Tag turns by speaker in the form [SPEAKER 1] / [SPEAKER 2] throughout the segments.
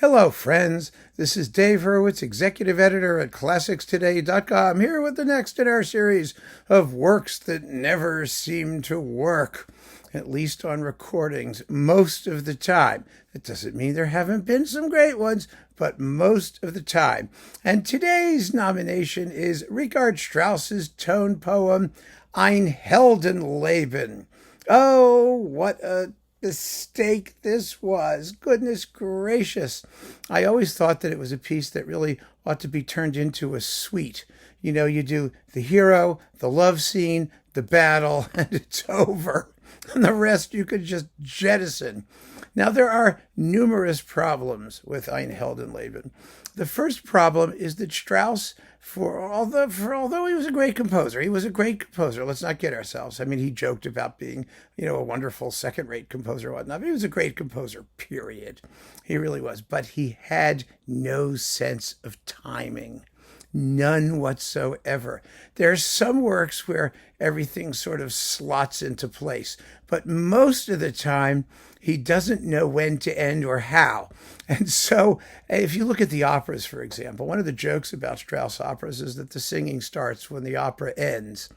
[SPEAKER 1] Hello, friends. This is Dave Hurwitz, executive editor at ClassicsToday.com, here with the next in our series of works that never seem to work, at least on recordings, most of the time. That doesn't mean there haven't been some great ones, but most of the time. And today's nomination is Richard Strauss's tone poem, Ein Heldenleben. Oh, what a mistake this was. Goodness gracious. I always thought that it was a piece that really ought to be turned into a suite. You know, you do the hero, the love scene, the battle, and it's over. And the rest you could just jettison. Now, there are numerous problems with Ein Heldenleben. The first problem is that Strauss, although he was a great composer, let's not kid ourselves. I mean, he joked about being, a wonderful second-rate composer and whatnot. But he was a great composer, period. He really was. But he had no sense of timing. None whatsoever. There are some works where everything sort of slots into place, but most of the time he doesn't know when to end or how. And so if you look at the operas, for example, one of the jokes about Strauss operas is that the singing starts when the opera ends.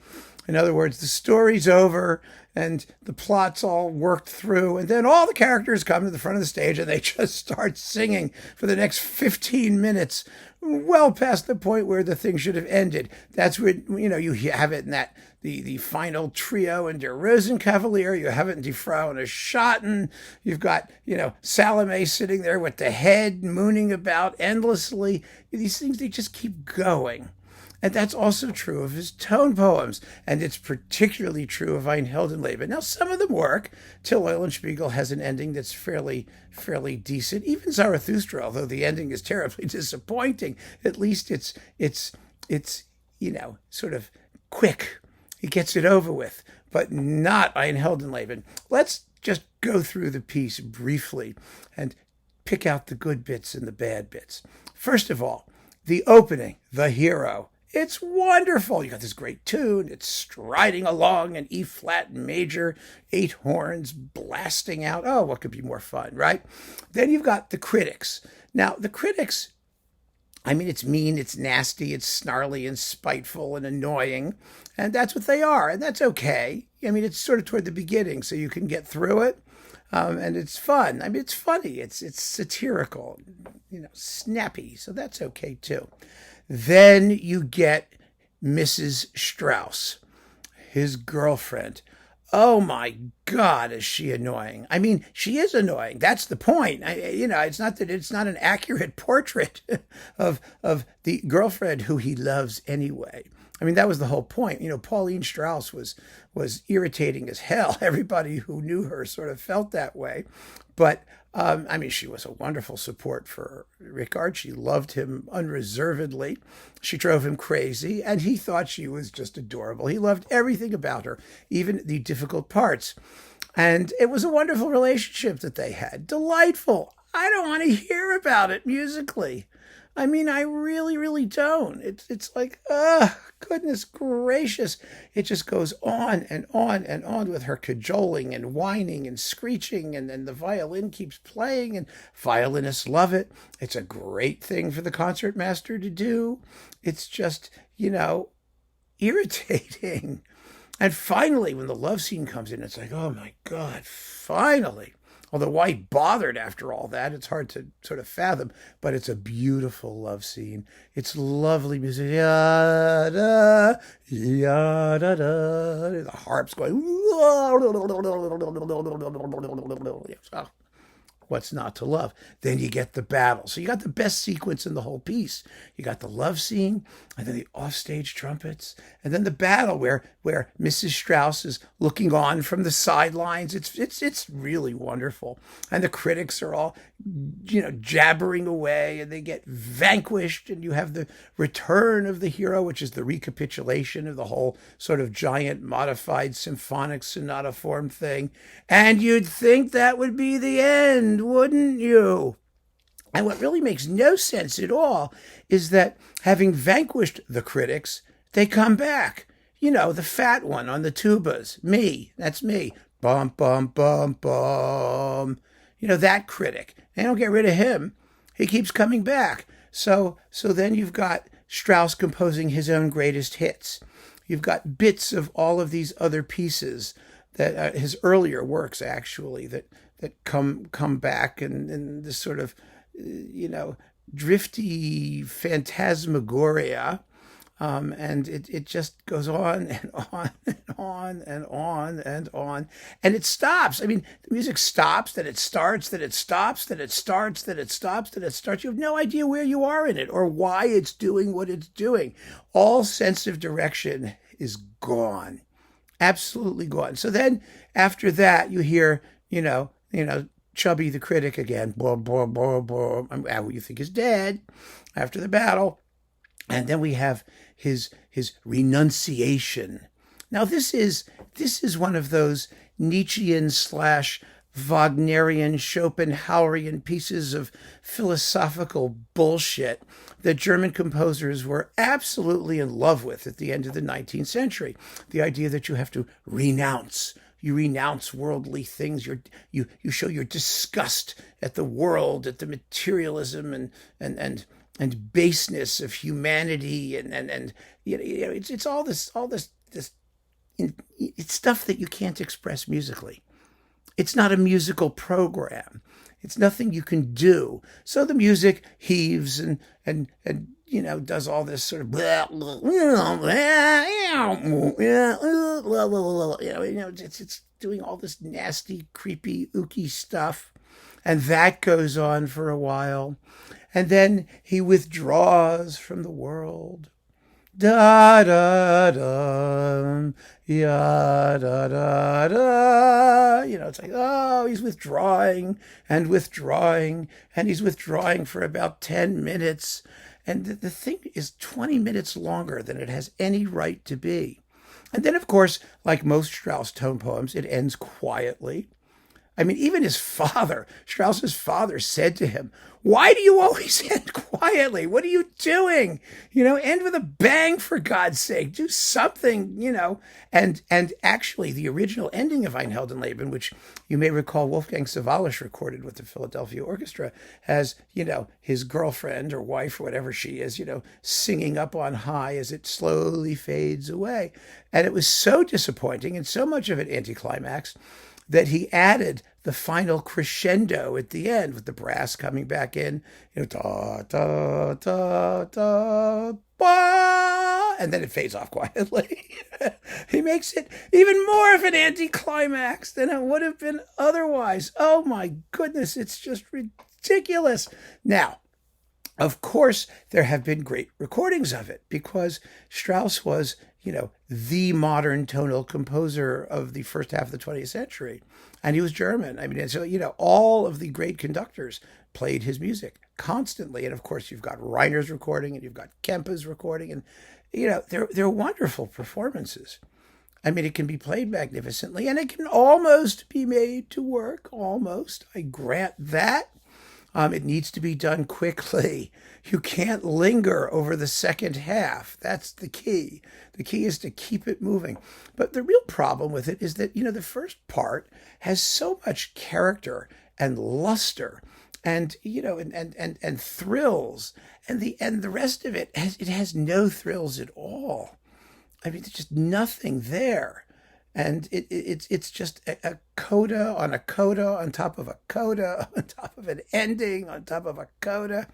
[SPEAKER 1] In other words, the story's over and the plot's all worked through, and then all the characters come to the front of the stage and they just start singing for the next 15 minutes, well past the point where the thing should have ended. That's where, you have it in that the final trio in Der Rosenkavalier. You have it in Die Frau ohne Schatten. You've got, Salome sitting there with the head mooning about endlessly. These things, they just keep going. And that's also true of his tone poems. And it's particularly true of Ein Heldenleben. Now, some of them work. Till Eulenspiegel has an ending that's fairly decent. Even Zarathustra, although the ending is terribly disappointing, at least it's sort of quick. He gets it over with. But not Ein Heldenleben. Let's just go through the piece briefly and pick out the good bits and the bad bits. First of all, the opening, the hero. It's wonderful. You got this great tune. It's striding along an E-flat major, 8 horns blasting out. Oh, what could be more fun, right? Then you've got the critics. Now, the critics, it's mean, it's nasty, it's snarly and spiteful and annoying. And that's what they are. And that's okay. It's sort of toward the beginning, so you can get through it. And it's fun. It's funny. It's satirical, snappy. So that's okay, too. Then you get Mrs. Strauss, his girlfriend. Oh my God, is she annoying? She is annoying. That's the point. It's not that it's not an accurate portrait of the girlfriend who he loves anyway. That was the whole point. Pauline Strauss was irritating as hell. Everybody who knew her sort of felt that way. But, she was a wonderful support for Richard. She loved him unreservedly. She drove him crazy, and he thought she was just adorable. He loved everything about her, even the difficult parts. And it was a wonderful relationship that they had. Delightful. I don't want to hear about it musically. I really, really don't. It's like, goodness gracious. It just goes on and on and on with her cajoling and whining and screeching, and then the violin keeps playing, and violinists love it. It's a great thing for the concertmaster to do. It's just, irritating. And finally, when the love scene comes in, it's like, oh my God, finally. Although why bothered after all that? It's hard to sort of fathom, but it's a beautiful love scene. It's lovely music. Ya-da, ya-da-da. The harp's going. Oh, what's not to love? Then you get the battle. So you got the best sequence in the whole piece. You got the love scene, and then the offstage trumpets, and then the battle where Mrs. Strauss is looking on from the sidelines. It's really wonderful. And the critics are all, jabbering away, and they get vanquished, and you have the return of the hero, which is the recapitulation of the whole sort of giant modified symphonic sonata form thing. And you'd think that would be the end, wouldn't you? And what really makes no sense at all is that having vanquished the critics, they come back. The fat one on the tubas. Me. That's me. Bum, bum, bum, bum. That critic. They don't get rid of him. He keeps coming back. So then you've got Strauss composing his own greatest hits. You've got bits of all of these other pieces that his earlier works actually that come back and this sort of drifty phantasmagoria. And it just goes on and on and on and on and on. And it stops. I mean, the music stops, then it starts, then it stops, then it starts, then it stops, then it starts. You have no idea where you are in it or why it's doing what it's doing. All sense of direction is gone. Absolutely gone. So then after that, you hear, Chubby the critic again. Blah, blah, blah, blah. Who you think is dead after the battle. And then we have his renunciation. Now this is one of those Nietzschean / Wagnerian, Schopenhauerian pieces of philosophical bullshit that German composers were absolutely in love with at the end of the 19th century. The idea that you have to renounce. You renounce worldly things. You show your disgust at the world, at the materialism and baseness of humanity, and it's all this it's stuff that you can't express musically. It's not a musical program. It's nothing you can do. So the music heaves and does all this sort of it's doing all this nasty, creepy, ooky stuff, and that goes on for a while. And then he withdraws from the world. Da da da, ya da da da. It's like, oh, he's withdrawing and withdrawing, and he's withdrawing for about 10 minutes. And the thing is 20 minutes longer than it has any right to be. And then, of course, like most Strauss tone poems, it ends quietly. I mean, even his father, Strauss's father, said to him, "Why do you always end quietly? What are you doing? End with a bang, for God's sake. Do something, And actually, the original ending of Ein Heldenleben, which you may recall Wolfgang Sawallisch recorded with the Philadelphia Orchestra, has, his girlfriend or wife or whatever she is, singing up on high as it slowly fades away. And it was so disappointing and so much of an anticlimax that he added the final crescendo at the end with the brass coming back in, da, da, da, da, ba, and then it fades off quietly. He makes it even more of an anticlimax than it would have been otherwise. Oh my goodness, it's just ridiculous. Now, of course, there have been great recordings of it because Strauss was, the modern tonal composer of the first half of the 20th century. And he was German. I mean, so, all of the great conductors played his music constantly. And of course, you've got Reiner's recording and you've got Kempe's recording. And, they're wonderful performances. I mean, it can be played magnificently and it can almost be made to work. Almost. I grant that. It needs to be done quickly. You can't linger over the second half. That's the key. The key is to keep it moving. But the real problem with it is that, the first part has so much character and luster and, and thrills. And the rest of it has no thrills at all. I mean, there's just nothing there. And it's just a coda on a coda on top of a coda on top of an ending on top of a coda.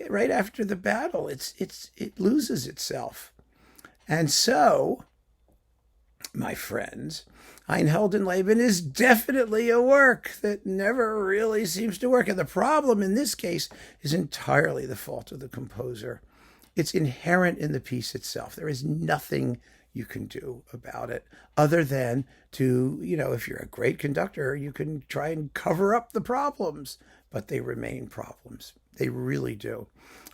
[SPEAKER 1] Right after the battle, it loses itself. And so, my friends, Ein Heldenleben is definitely a work that never really seems to work. And the problem in this case is entirely the fault of the composer. It's inherent in the piece itself. There is nothing you can do about it other than to, if you're a great conductor, you can try and cover up the problems, but they remain problems. They really do.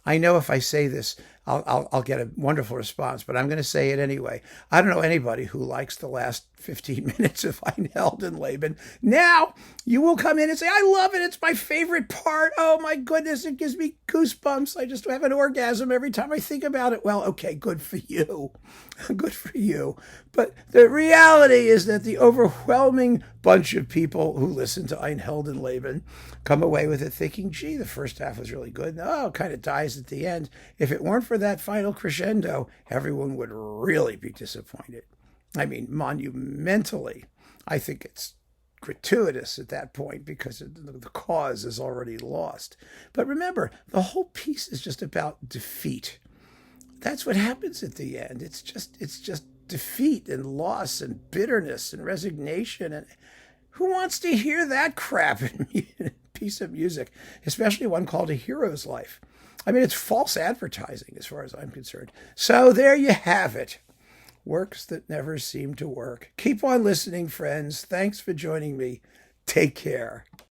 [SPEAKER 1] I know if I say this, I'll get a wonderful response, but I'm going to say it anyway. I don't know anybody who likes the last 15 minutes of Ein Heldenleben. Now you will come in and say, I love it. It's my favorite part. Oh my goodness. It gives me goosebumps. I just have an orgasm every time I think about it. Well, okay, good for you. Good for you. But the reality is that the overwhelming bunch of people who listen to Ein Heldenleben come away with it thinking, gee, the first half was really good. And, it kind of dies at the end. If it weren't for that final crescendo, everyone would really be disappointed. I mean, monumentally. I think it's gratuitous at that point because the cause is already lost. But remember, the whole piece is just about defeat. That's what happens at the end. It's just defeat and loss and bitterness and resignation. And who wants to hear that crap in a piece of music, especially one called A Hero's Life? I mean, it's false advertising as far as I'm concerned. So there you have it. Works that never seem to work. Keep on listening, friends. Thanks for joining me. Take care.